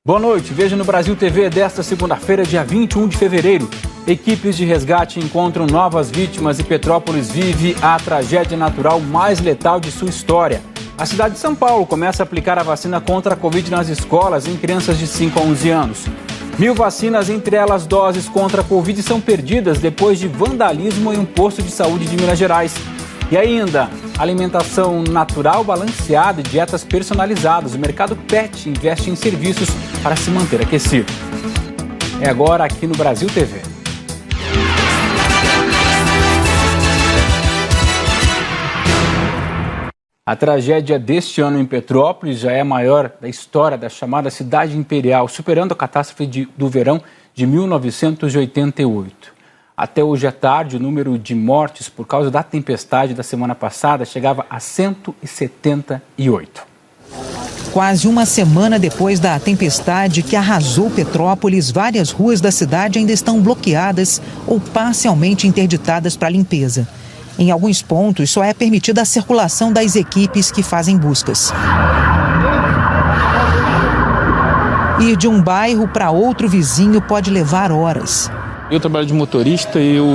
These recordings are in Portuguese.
Boa noite, veja no Brasil TV desta segunda-feira, dia 21 de fevereiro. Equipes de resgate encontram novas vítimas e Petrópolis vive a tragédia natural mais letal de sua história. A cidade de São Paulo começa a aplicar a vacina contra a Covid nas escolas em crianças de 5 a 11 anos. 1.000 vacinas, entre elas doses contra a Covid, são perdidas depois de vandalismo em um posto de saúde de Minas Gerais. E ainda, alimentação natural balanceada e dietas personalizadas. O mercado PET investe em serviços para se manter aquecido. É agora aqui no Brasil TV. A tragédia deste ano em Petrópolis já é a maior da história da chamada Cidade Imperial, superando a catástrofe do verão de 1988. Até hoje à tarde, o número de mortes por causa da tempestade da semana passada chegava a 178. Quase uma semana depois da tempestade que arrasou Petrópolis, várias ruas da cidade ainda estão bloqueadas ou parcialmente interditadas para limpeza. Em alguns pontos, só é permitida a circulação das equipes que fazem buscas. Ir de um bairro para outro vizinho pode levar horas. Eu trabalho de motorista e eu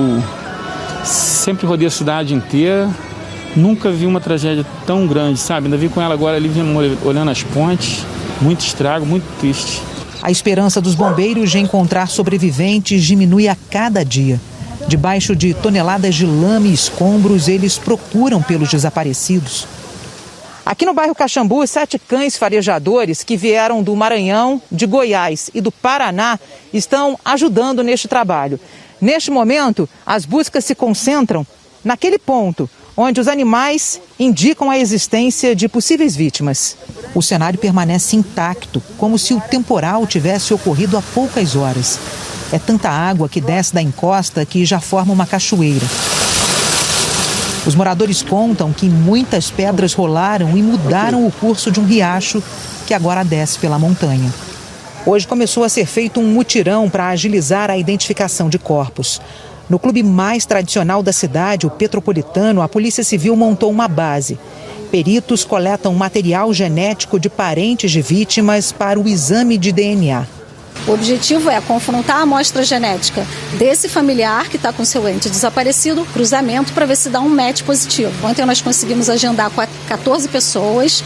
sempre rodei a cidade inteira. Nunca vi uma tragédia tão grande, sabe? Ainda vi com ela agora ali, olhando as pontes. Muito estrago, muito triste. A esperança dos bombeiros de encontrar sobreviventes diminui a cada dia. Debaixo de toneladas de lama e escombros, eles procuram pelos desaparecidos. Aqui no bairro Caxambu, 7 cães farejadores que vieram do Maranhão, de Goiás e do Paraná estão ajudando neste trabalho. Neste momento, as buscas se concentram naquele ponto onde os animais indicam a existência de possíveis vítimas. O cenário permanece intacto, como se o temporal tivesse ocorrido há poucas horas. É tanta água que desce da encosta que já forma uma cachoeira. Os moradores contam que muitas pedras rolaram e mudaram o curso de um riacho que agora desce pela montanha. Hoje começou a ser feito um mutirão para agilizar a identificação de corpos. No clube mais tradicional da cidade, o Petropolitano, a Polícia Civil montou uma base. Peritos coletam material genético de parentes de vítimas para o exame de DNA. O objetivo é confrontar a amostra genética desse familiar que está com seu ente desaparecido, cruzamento, para ver se dá um match positivo. Ontem nós conseguimos agendar 14 pessoas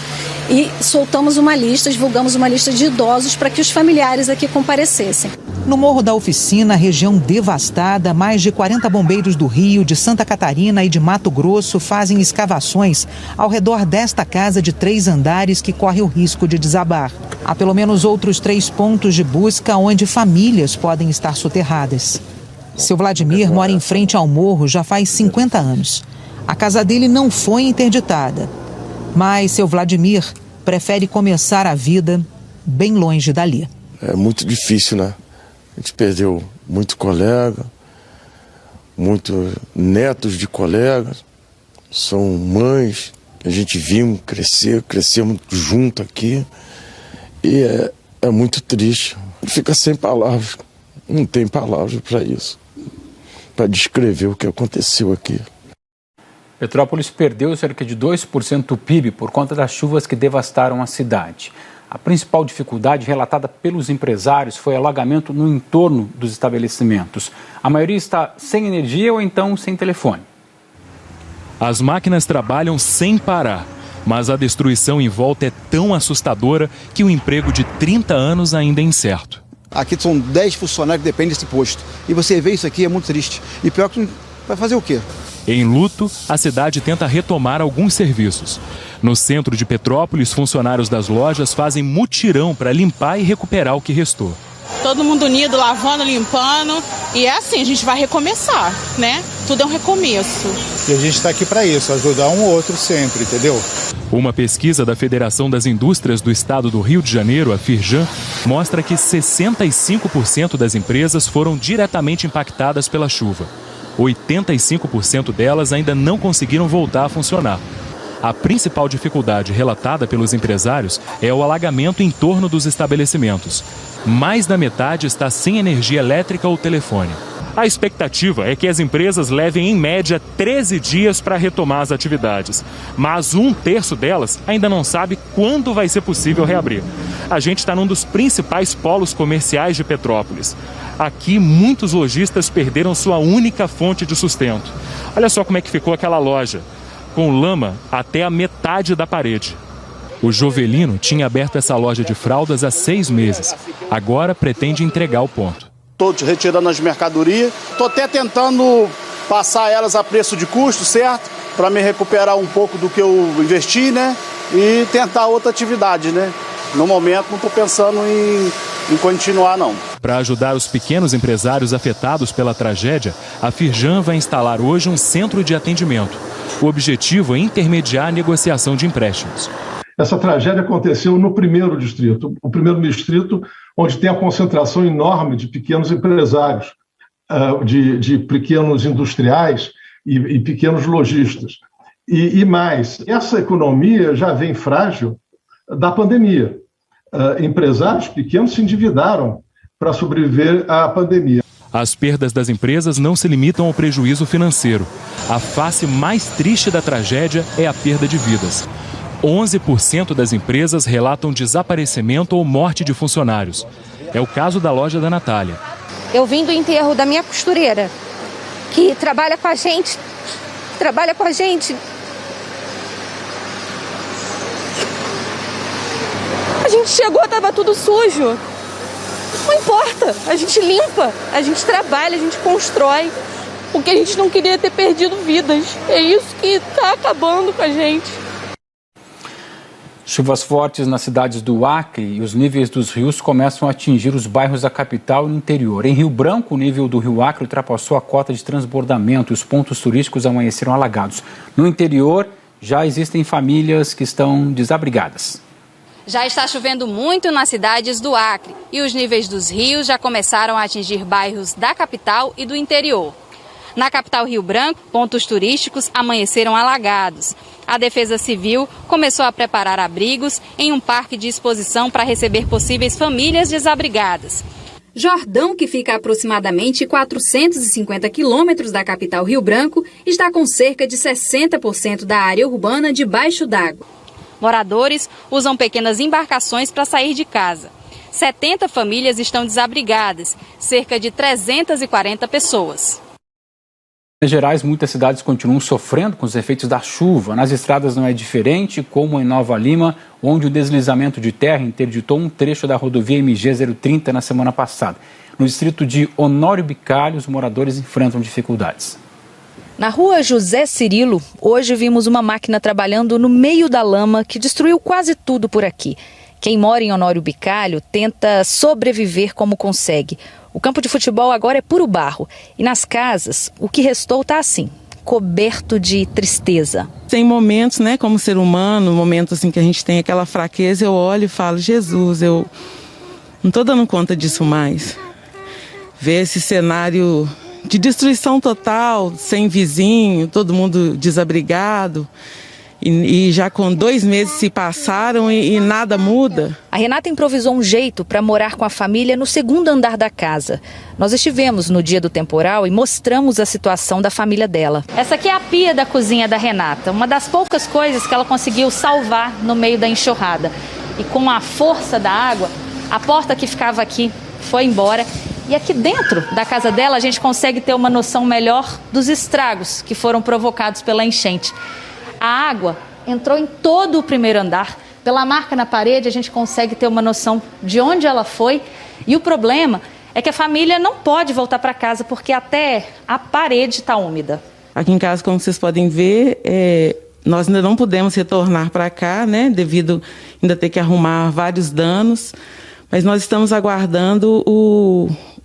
e soltamos uma lista, divulgamos uma lista de idosos para que os familiares aqui comparecessem. No Morro da Oficina, região devastada, mais de 40 bombeiros do Rio, de Santa Catarina e de Mato Grosso fazem escavações ao redor desta casa de 3 andares que corre o risco de desabar. Há pelo menos outros 3 pontos de busca onde famílias podem estar soterradas. Seu Vladimir mora em frente ao morro já faz 50 anos. A casa dele não foi interditada, mas seu Vladimir prefere começar a vida bem longe dali. É muito difícil, né? A gente perdeu muito colega, muitos netos de colegas, são mães que a gente viu crescemos junto aqui e é muito triste. Fica sem palavras, não tem palavras para isso, para descrever o que aconteceu aqui. Petrópolis perdeu cerca de 2% do PIB por conta das chuvas que devastaram a cidade. A principal dificuldade relatada pelos empresários foi alagamento no entorno dos estabelecimentos. A maioria está sem energia ou então sem telefone. As máquinas trabalham sem parar, mas a destruição em volta é tão assustadora que o emprego de 30 anos ainda é incerto. Aqui são 10 funcionários que dependem desse posto. E você vê isso aqui, é muito triste. E pior que vai fazer o quê? Em luto, a cidade tenta retomar alguns serviços. No centro de Petrópolis, funcionários das lojas fazem mutirão para limpar e recuperar o que restou. Todo mundo unido, lavando, limpando. E é assim, a gente vai recomeçar, né? Tudo é um recomeço. E a gente está aqui para isso, ajudar um ou outro sempre, entendeu? Uma pesquisa da Federação das Indústrias do Estado do Rio de Janeiro, a Firjan, mostra que 65% das empresas foram diretamente impactadas pela chuva. 85% delas ainda não conseguiram voltar a funcionar. A principal dificuldade relatada pelos empresários é o alagamento em torno dos estabelecimentos. Mais da metade está sem energia elétrica ou telefone. A expectativa é que as empresas levem em média 13 dias para retomar as atividades, mas 1/3 delas ainda não sabe quando vai ser possível reabrir. A gente está num dos principais polos comerciais de Petrópolis. Aqui, muitos lojistas perderam sua única fonte de sustento. Olha só como é que ficou aquela loja, com lama até a metade da parede. O Jovelino tinha aberto essa loja de fraldas há 6 meses. Agora pretende entregar o ponto. Estou retirando as mercadorias, estou até tentando passar elas a preço de custo, certo? Para me recuperar um pouco do que eu investi, né? E tentar outra atividade, né? No momento não estou pensando em continuar, não. Para ajudar os pequenos empresários afetados pela tragédia, a Firjan vai instalar hoje um centro de atendimento. O objetivo é intermediar a negociação de empréstimos. Essa tragédia aconteceu no primeiro distrito, o primeiro distrito onde tem a concentração enorme de pequenos empresários, de pequenos industriais e pequenos lojistas. E mais, essa economia já vem frágil da pandemia. Empresários pequenos se endividaram para sobreviver à pandemia. As perdas das empresas não se limitam ao prejuízo financeiro. A face mais triste da tragédia é a perda de vidas. 11% das empresas relatam desaparecimento ou morte de funcionários. É o caso da loja da Natália. Eu vim do enterro da minha costureira, que trabalha com a gente. A gente chegou, estava tudo sujo. Não importa, a gente limpa, a gente trabalha, a gente constrói. Porque a gente não queria ter perdido vidas. É isso que está acabando com a gente. Chuvas fortes nas cidades do Acre e os níveis dos rios começam a atingir os bairros da capital e no interior. Em Rio Branco, o nível do rio Acre ultrapassou a cota de transbordamento e os pontos turísticos amanheceram alagados. No interior, já existem famílias que estão desabrigadas. Já está chovendo muito nas cidades do Acre e os níveis dos rios já começaram a atingir bairros da capital e do interior. Na capital Rio Branco, pontos turísticos amanheceram alagados. A Defesa Civil começou a preparar abrigos em um parque de exposição para receber possíveis famílias desabrigadas. Jordão, que fica a aproximadamente 450 quilômetros da capital Rio Branco, está com cerca de 60% da área urbana debaixo d'água. Moradores usam pequenas embarcações para sair de casa. 70 famílias estão desabrigadas, cerca de 340 pessoas. Em Minas Gerais, muitas cidades continuam sofrendo com os efeitos da chuva. Nas estradas não é diferente, como em Nova Lima, onde o deslizamento de terra interditou um trecho da rodovia MG 030 na semana passada. No distrito de Honório Bicalho, os moradores enfrentam dificuldades. Na rua José Cirilo, hoje vimos uma máquina trabalhando no meio da lama que destruiu quase tudo por aqui. Quem mora em Honório Bicalho tenta sobreviver como consegue. O campo de futebol agora é puro barro. E nas casas, o que restou está assim, coberto de tristeza. Tem momentos, né, como ser humano, momentos assim que a gente tem aquela fraqueza, eu olho e falo, Jesus, eu não estou dando conta disso mais. Ver esse cenário de destruição total, sem vizinho, todo mundo desabrigado. E já com 2 meses se passaram e nada muda. A Renata improvisou um jeito para morar com a família no 2º andar da casa. Nós estivemos no dia do temporal e mostramos a situação da família dela. Essa aqui é a pia da cozinha da Renata, uma das poucas coisas que ela conseguiu salvar no meio da enxurrada. E com a força da água, a porta que ficava aqui foi embora. E aqui dentro da casa dela a gente consegue ter uma noção melhor dos estragos que foram provocados pela enchente. A água entrou em todo o 1º andar. Pela marca na parede, a gente consegue ter uma noção de onde ela foi. E o problema é que a família não pode voltar para casa porque até a parede está úmida. Aqui em casa, como vocês podem ver, nós ainda não pudemos retornar para cá, né, devido ainda ter que arrumar vários danos. Mas nós estamos aguardando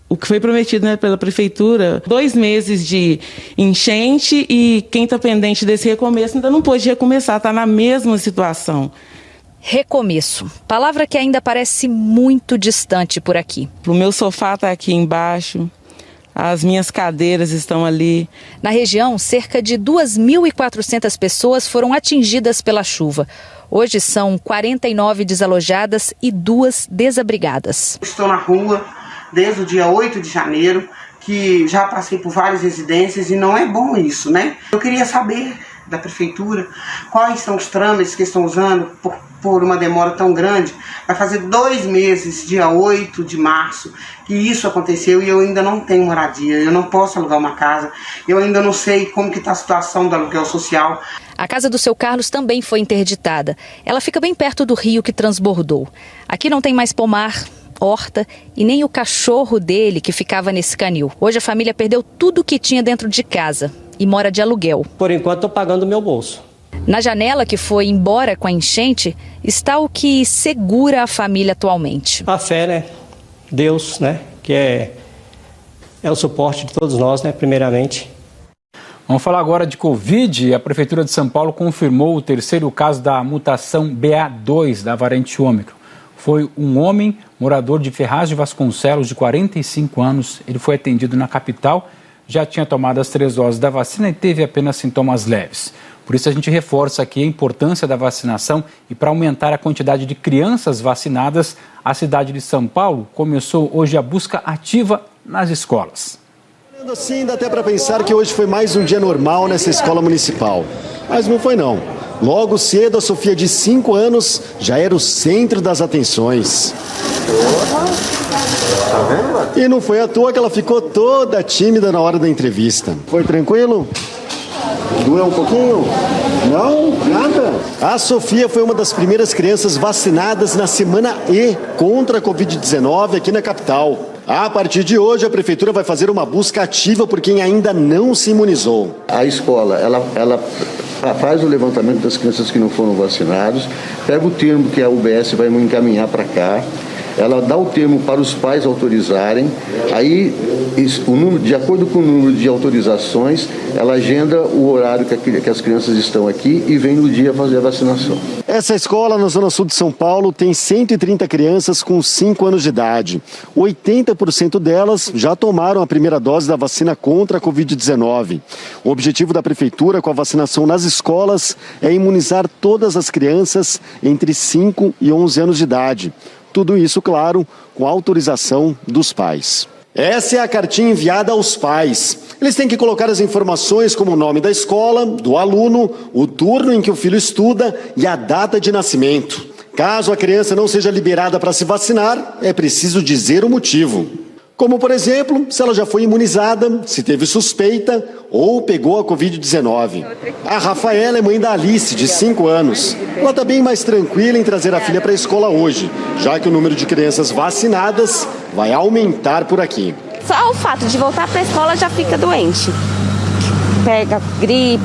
o que foi prometido, né, pela prefeitura, 2 meses de enchente e quem está pendente desse recomeço ainda não pôde recomeçar, está na mesma situação. Recomeço, palavra que ainda parece muito distante por aqui. O meu sofá está aqui embaixo, as minhas cadeiras estão ali. Na região, cerca de 2.400 pessoas foram atingidas pela chuva. Hoje são 49 desalojadas e 2 desabrigadas. Estou na rua desde o dia 8 de janeiro, que já passei por várias residências e não é bom isso, né? Eu queria saber da prefeitura quais são os trâmites que estão usando por uma demora tão grande. Vai fazer 2 meses, dia 8 de março, que isso aconteceu e eu ainda não tenho moradia, eu não posso alugar uma casa, eu ainda não sei como que está a situação do aluguel social. A casa do seu Carlos também foi interditada. Ela fica bem perto do rio que transbordou. Aqui não tem mais pomar, horta e nem o cachorro dele que ficava nesse canil. Hoje a família perdeu tudo que tinha dentro de casa e mora de aluguel. Por enquanto estou pagando o meu bolso. Na janela que foi embora com a enchente está o que segura a família atualmente. A fé, né? Deus, né? Que é o suporte de todos nós, né? Primeiramente. Vamos falar agora de Covid. A Prefeitura de São Paulo confirmou o 3º caso da mutação BA2 da variante Ômicron. Foi um homem, morador de Ferraz de Vasconcelos, de 45 anos. Ele foi atendido na capital, já tinha tomado as 3 doses da vacina e teve apenas sintomas leves. Por isso a gente reforça aqui a importância da vacinação e para aumentar a quantidade de crianças vacinadas, a cidade de São Paulo começou hoje a busca ativa nas escolas. Olhando assim, dá até para pensar que hoje foi mais um dia normal nessa escola municipal. Mas não foi não. Logo cedo, a Sofia de 5 anos já era o centro das atenções. E não foi à toa que ela ficou toda tímida na hora da entrevista. Foi tranquilo? Doeu um pouquinho? Não? Nada? A Sofia foi uma das primeiras crianças vacinadas na semana E contra a Covid-19 aqui na capital. A partir de hoje, a Prefeitura vai fazer uma busca ativa por quem ainda não se imunizou. A escola, ela faz o levantamento das crianças que não foram vacinadas, pega o termo que a UBS vai encaminhar para cá, ela dá o termo para os pais autorizarem, aí, de acordo com o número de autorizações, ela agenda o horário que as crianças estão aqui e vem no dia fazer a vacinação. Essa escola na Zona Sul de São Paulo tem 130 crianças com 5 anos de idade. 80% delas já tomaram a primeira dose da vacina contra a Covid-19. O objetivo da Prefeitura com a vacinação nas escolas é imunizar todas as crianças entre 5 e 11 anos de idade. Tudo isso, claro, com autorização dos pais. Essa é a cartinha enviada aos pais. Eles têm que colocar as informações como o nome da escola, do aluno, o turno em que o filho estuda e a data de nascimento. Caso a criança não seja liberada para se vacinar, é preciso dizer o motivo. Como, por exemplo, se ela já foi imunizada, se teve suspeita ou pegou a Covid-19. A Rafaela é mãe da Alice, de 5 anos. Ela está bem mais tranquila em trazer a filha para a escola hoje, já que o número de crianças vacinadas vai aumentar por aqui. Só o fato de voltar para a escola já fica doente. Pega gripe,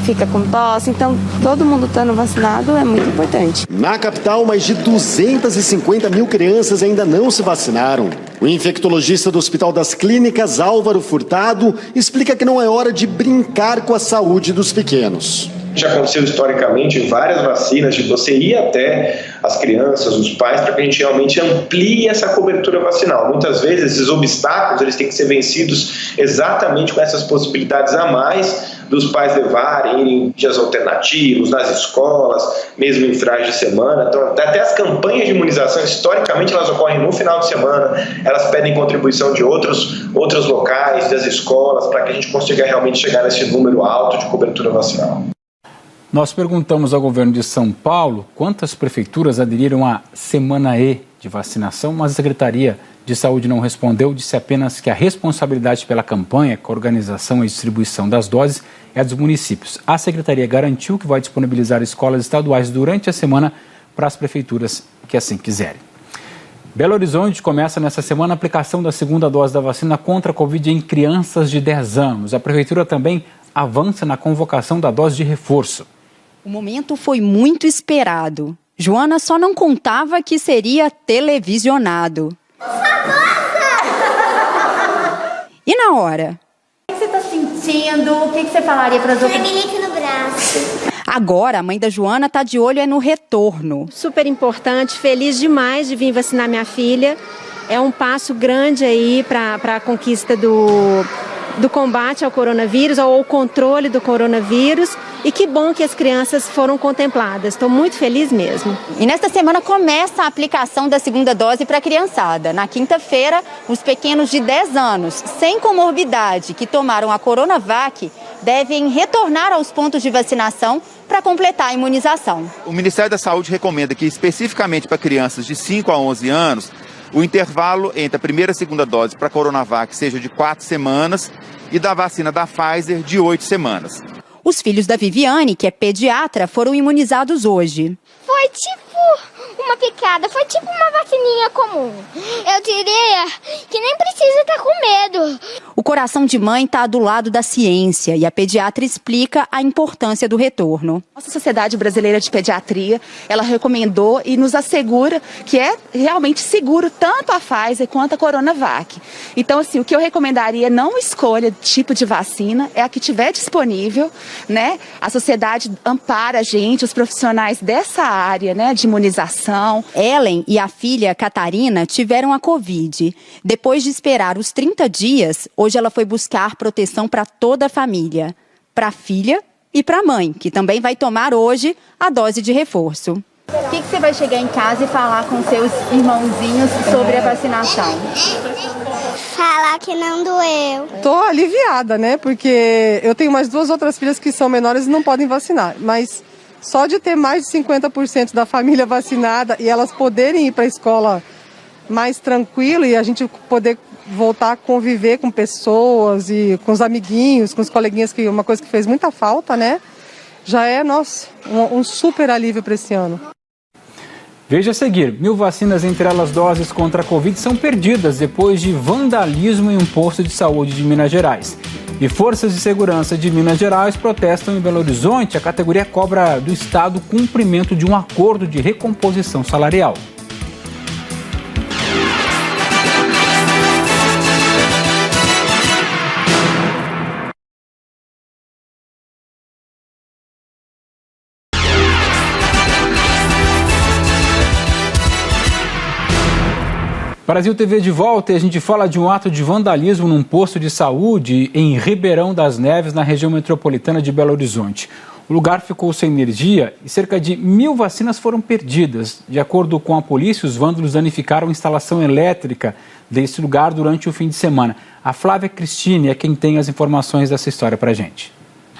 fica com tosse, então todo mundo estando vacinado é muito importante. Na capital, mais de 250 mil crianças ainda não se vacinaram. O infectologista do Hospital das Clínicas, Álvaro Furtado, explica que não é hora de brincar com a saúde dos pequenos. Já aconteceu historicamente em várias vacinas de você ir até as crianças, os pais, para que a gente realmente amplie essa cobertura vacinal. Muitas vezes esses obstáculos eles têm que ser vencidos exatamente com essas possibilidades a mais dos pais levarem, irem em dias alternativos, nas escolas, mesmo em finais de semana. Então, até as campanhas de imunização, historicamente, elas ocorrem no final de semana, elas pedem contribuição de outros locais, das escolas, para que a gente consiga realmente chegar nesse número alto de cobertura vacinal. Nós perguntamos ao governo de São Paulo quantas prefeituras aderiram à Semana E de vacinação, mas a Secretaria de Saúde não respondeu, disse apenas que a responsabilidade pela campanha, com a organização e distribuição das doses, é dos municípios. A Secretaria garantiu que vai disponibilizar escolas estaduais durante a semana para as prefeituras que assim quiserem. Belo Horizonte começa nessa semana a aplicação da 2ª dose da vacina contra a Covid em crianças de 10 anos. A Prefeitura também avança na convocação da dose de reforço. O momento foi muito esperado. Joana só não contava que seria televisionado. E na hora? O que você está sentindo? O que você falaria para as outras? Tremelito no braço. Agora, a mãe da Joana está de olho no retorno. Super importante, feliz demais de vir vacinar minha filha. É um passo grande aí para a conquista do combate ao coronavírus, ou ao controle do coronavírus. E que bom que as crianças foram contempladas. Estou muito feliz mesmo. E nesta semana começa a aplicação da segunda dose para a criançada. Na quinta-feira, os pequenos de 10 anos, sem comorbidade, que tomaram a Coronavac, devem retornar aos pontos de vacinação para completar a imunização. O Ministério da Saúde recomenda que, especificamente para crianças de 5 a 11 anos, o intervalo entre a primeira e a segunda dose para a Coronavac seja de 4 semanas e da vacina da Pfizer de 8 semanas. Os filhos da Viviane, que é pediatra, foram imunizados hoje. Foi tipo uma picada, foi tipo uma vacininha comum. Eu diria que nem precisa estar com medo. O coração de mãe está do lado da ciência e a pediatra explica a importância do retorno. Nossa Sociedade Brasileira de Pediatria, ela recomendou e nos assegura que é realmente seguro tanto a Pfizer quanto a Coronavac. Então, assim, o que eu recomendaria, não escolha tipo de vacina, é a que tiver disponível, né? A sociedade ampara a gente, os profissionais dessa área, né, de imunização. Ellen e a filha Catarina tiveram a Covid. Depois de esperar os 30 dias, hoje ela foi buscar proteção para toda a família. Para a filha e para a mãe, que também vai tomar hoje a dose de reforço. O que você vai chegar em casa e falar com seus irmãozinhos sobre a vacinação? Falar que não doeu. Tô aliviada, né? Porque eu tenho mais 2 outras filhas que são menores e não podem vacinar. Mas só de ter mais de 50% da família vacinada e elas poderem ir para a escola mais tranquilo e a gente poder voltar a conviver com pessoas e com os amiguinhos, com os coleguinhas, que é uma coisa que fez muita falta, né? Já é, nossa, um super alívio para esse ano. Veja a seguir, 1.000 vacinas, entre elas doses contra a Covid, são perdidas depois de vandalismo em um posto de saúde de Minas Gerais. E forças de segurança de Minas Gerais protestam em Belo Horizonte. A categoria cobra do Estado cumprimento de um acordo de recomposição salarial. Brasil TV de volta e a gente fala de um ato de vandalismo num posto de saúde em Ribeirão das Neves, na região metropolitana de Belo Horizonte. O lugar ficou sem energia e cerca de 1.000 vacinas foram perdidas. De acordo com a polícia, os vândalos danificaram a instalação elétrica desse lugar durante o fim de semana. A Flávia Cristine é quem tem as informações dessa história para a gente.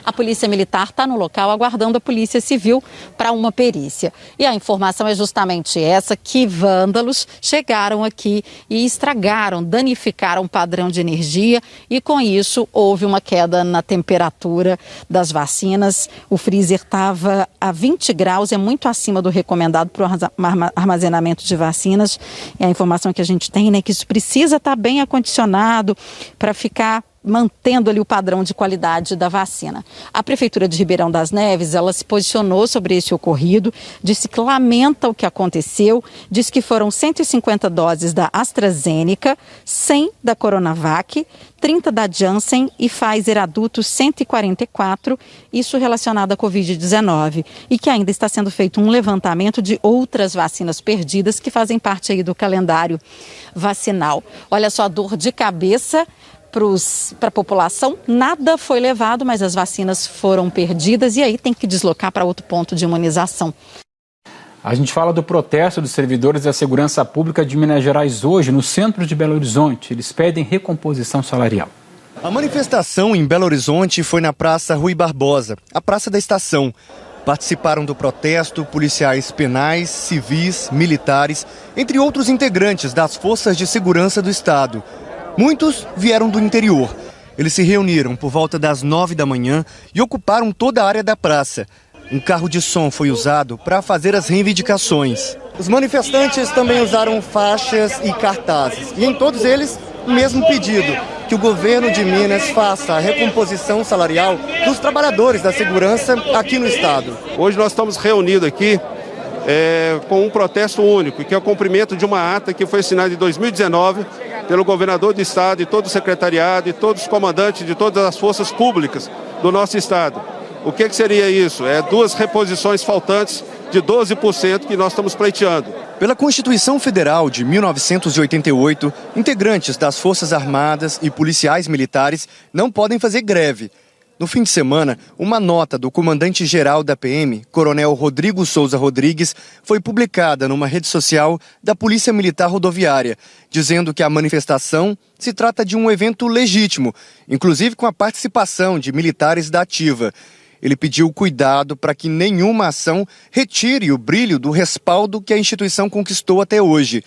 A Polícia Militar está no local aguardando a Polícia Civil para uma perícia. E a informação é justamente essa, que vândalos chegaram aqui e estragaram, danificaram o padrão de energia e com isso houve uma queda na temperatura das vacinas. O freezer estava a 20 graus, é muito acima do recomendado para o armazenamento de vacinas. E a informação que a gente tem é que isso precisa estar bem acondicionado para ficar mantendo ali o padrão de qualidade da vacina. A Prefeitura de Ribeirão das Neves, ela se posicionou sobre esse ocorrido, disse que lamenta o que aconteceu, disse que foram 150 doses da AstraZeneca, 100 da Coronavac, 30 da Janssen e Pfizer adultos 144, isso relacionado à Covid-19, e que ainda está sendo feito um levantamento de outras vacinas perdidas que fazem parte aí do calendário vacinal. Olha só a dor de cabeça para a população, nada foi levado, mas as vacinas foram perdidas e aí tem que deslocar para outro ponto de imunização. A gente fala do protesto dos servidores da Segurança Pública de Minas Gerais hoje, no centro de Belo Horizonte. Eles pedem recomposição salarial. A manifestação em Belo Horizonte foi na Praça Rui Barbosa, a Praça da Estação. Participaram do protesto policiais penais, civis, militares, entre outros integrantes das Forças de Segurança do Estado. Muitos vieram do interior. Eles se reuniram por volta das 9 da manhã e ocuparam toda a área da praça. Um carro de som foi usado para fazer as reivindicações. Os manifestantes também usaram faixas e cartazes. E em todos eles, o mesmo pedido, que o governo de Minas faça a recomposição salarial dos trabalhadores da segurança aqui no estado. Hoje nós estamos reunidos aqui com um protesto único, que é o cumprimento de uma ata que foi assinada em 2019 pelo governador do estado e todo o secretariado e todos os comandantes de todas as forças públicas do nosso estado. O que seria isso? 2 reposições faltantes de 12% que nós estamos pleiteando. Pela Constituição Federal de 1988, integrantes das Forças Armadas e policiais militares não podem fazer greve. No fim de semana, uma nota do comandante-geral da PM, Coronel Rodrigo Souza Rodrigues, foi publicada numa rede social da Polícia Militar Rodoviária, dizendo que a manifestação se trata de um evento legítimo, inclusive com a participação de militares da ativa. Ele pediu cuidado para que nenhuma ação retire o brilho do respaldo que a instituição conquistou até hoje.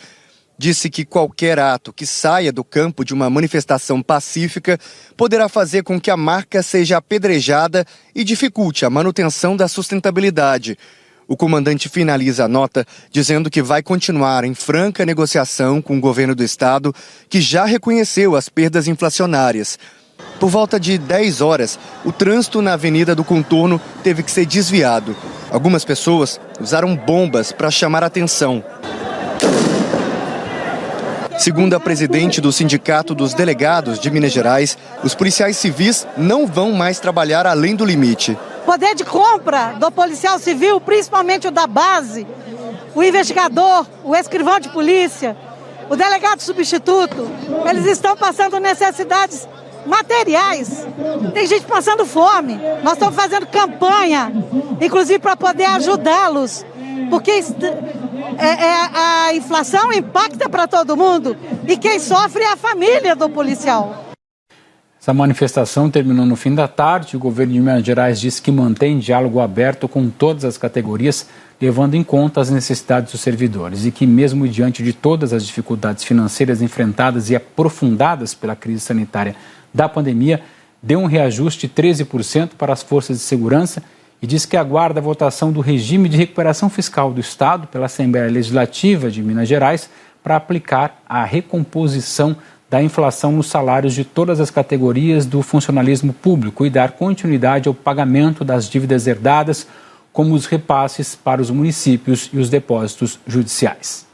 Disse que qualquer ato que saia do campo de uma manifestação pacífica poderá fazer com que a marca seja apedrejada e dificulte a manutenção da sustentabilidade. O comandante finaliza a nota dizendo que vai continuar em franca negociação com o governo do estado, que já reconheceu as perdas inflacionárias. Por volta de 10 horas, o trânsito na Avenida do Contorno teve que ser desviado. Algumas pessoas usaram bombas para chamar a atenção. Segundo a presidente do Sindicato dos Delegados de Minas Gerais, os policiais civis não vão mais trabalhar além do limite. Poder de compra do policial civil, principalmente o da base, o investigador, o escrivão de polícia, o delegado substituto, eles estão passando necessidades materiais. Tem gente passando fome. Nós estamos fazendo campanha, inclusive para poder ajudá-los, porque a inflação impacta para todo mundo e quem sofre é a família do policial. Essa manifestação terminou no fim da tarde. O governo de Minas Gerais diz que mantém diálogo aberto com todas as categorias, levando em conta as necessidades dos servidores e que, mesmo diante de todas as dificuldades financeiras enfrentadas e aprofundadas pela crise sanitária da pandemia, deu um reajuste de 13% para as forças de segurança e diz que aguarda a votação do regime de recuperação fiscal do Estado pela Assembleia Legislativa de Minas Gerais para aplicar a recomposição da inflação nos salários de todas as categorias do funcionalismo público e dar continuidade ao pagamento das dívidas herdadas, como os repasses para os municípios e os depósitos judiciais.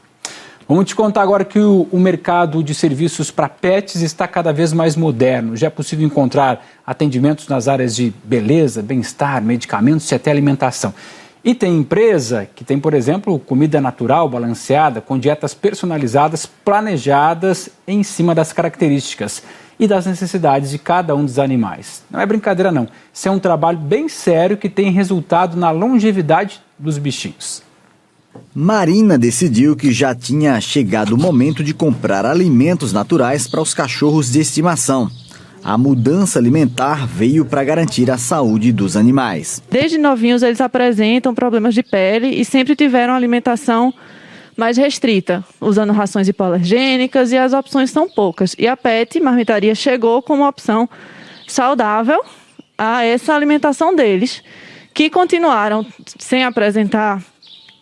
Vamos te contar agora que o mercado de serviços para pets está cada vez mais moderno. Já é possível encontrar atendimentos nas áreas de beleza, bem-estar, medicamentos e até alimentação. E tem empresa que tem, por exemplo, comida natural, balanceada, com dietas personalizadas, planejadas em cima das características e das necessidades de cada um dos animais. Não é brincadeira não, isso é um trabalho bem sério que tem resultado na longevidade dos bichinhos. Marina decidiu que já tinha chegado o momento de comprar alimentos naturais para os cachorros de estimação. A mudança alimentar veio para garantir a saúde dos animais. Desde novinhos eles apresentam problemas de pele e sempre tiveram alimentação mais restrita, usando rações hipoalergênicas, e as opções são poucas. E a Pet Marmitaria chegou como opção saudável a essa alimentação deles, que continuaram sem apresentar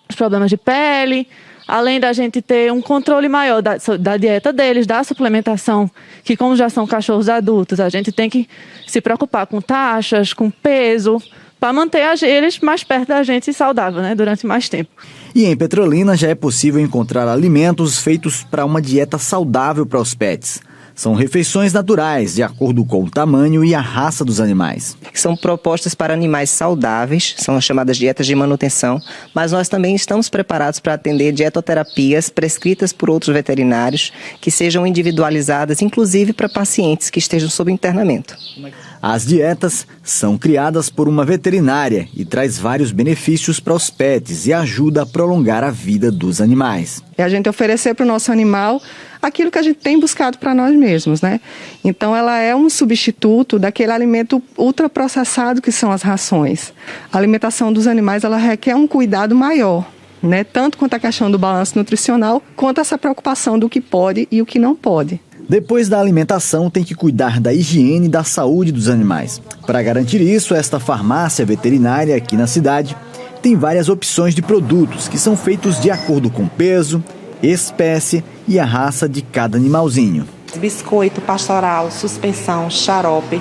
os problemas de pele, além da gente ter um controle maior da dieta deles, da suplementação, que como já são cachorros adultos, a gente tem que se preocupar com taxas, com peso, para manter eles mais perto da gente e saudável, né, durante mais tempo. E em Petrolina já é possível encontrar alimentos feitos para uma dieta saudável para os pets. São refeições naturais, de acordo com o tamanho e a raça dos animais. São propostas para animais saudáveis, são as chamadas dietas de manutenção, mas nós também estamos preparados para atender dietoterapias prescritas por outros veterinários, que sejam individualizadas, inclusive para pacientes que estejam sob internamento. As dietas são criadas por uma veterinária e traz vários benefícios para os pets e ajuda a prolongar a vida dos animais. É a gente oferecer para o nosso animal aquilo que a gente tem buscado para nós mesmos, né? Então ela é um substituto daquele alimento ultraprocessado que são as rações. A alimentação dos animais, ela requer um cuidado maior, né? Tanto quanto a questão do balanço nutricional, quanto essa preocupação do que pode e o que não pode. Depois da alimentação, tem que cuidar da higiene e da saúde dos animais. Para garantir isso, esta farmácia veterinária aqui na cidade tem várias opções de produtos que são feitos de acordo com peso, espécie e a raça de cada animalzinho. Biscoito, pastoral, suspensão, xarope.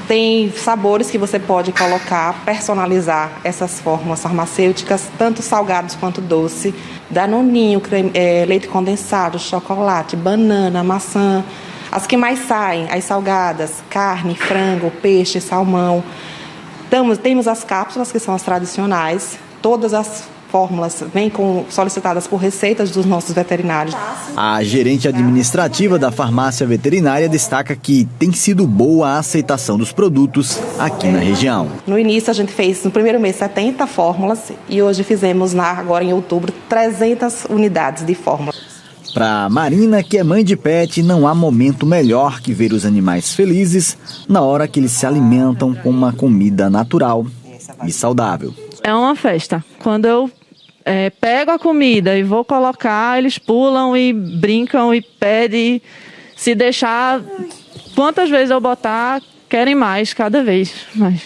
Tem sabores que você pode colocar, personalizar essas fórmulas farmacêuticas, tanto salgados quanto doce. Danoninho, leite condensado, chocolate, banana, maçã. As que mais saem, as salgadas, carne, frango, peixe, salmão. Temos as cápsulas, que são as tradicionais. Todas as fórmulas vêm solicitadas por receitas dos nossos veterinários. A gerente administrativa da farmácia veterinária destaca que tem sido boa a aceitação dos produtos aqui na região. No início a gente fez, no primeiro mês, 70 fórmulas e hoje fizemos, agora em outubro, 300 unidades de fórmulas. Para Marina, que é mãe de pet, não há momento melhor que ver os animais felizes na hora que eles se alimentam com uma comida natural e saudável. É uma festa. Quando eu pego a comida e vou colocar, eles pulam e brincam e pedem. Se deixar, quantas vezes eu botar, querem mais, cada vez mais.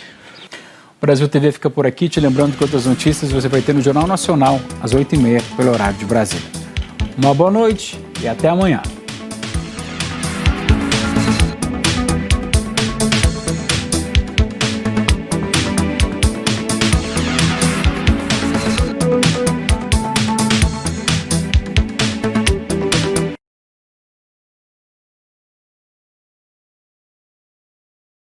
O Brasil TV fica por aqui, te lembrando que outras notícias você vai ter no Jornal Nacional, às 8h30, pelo horário de Brasília. Uma boa noite e até amanhã.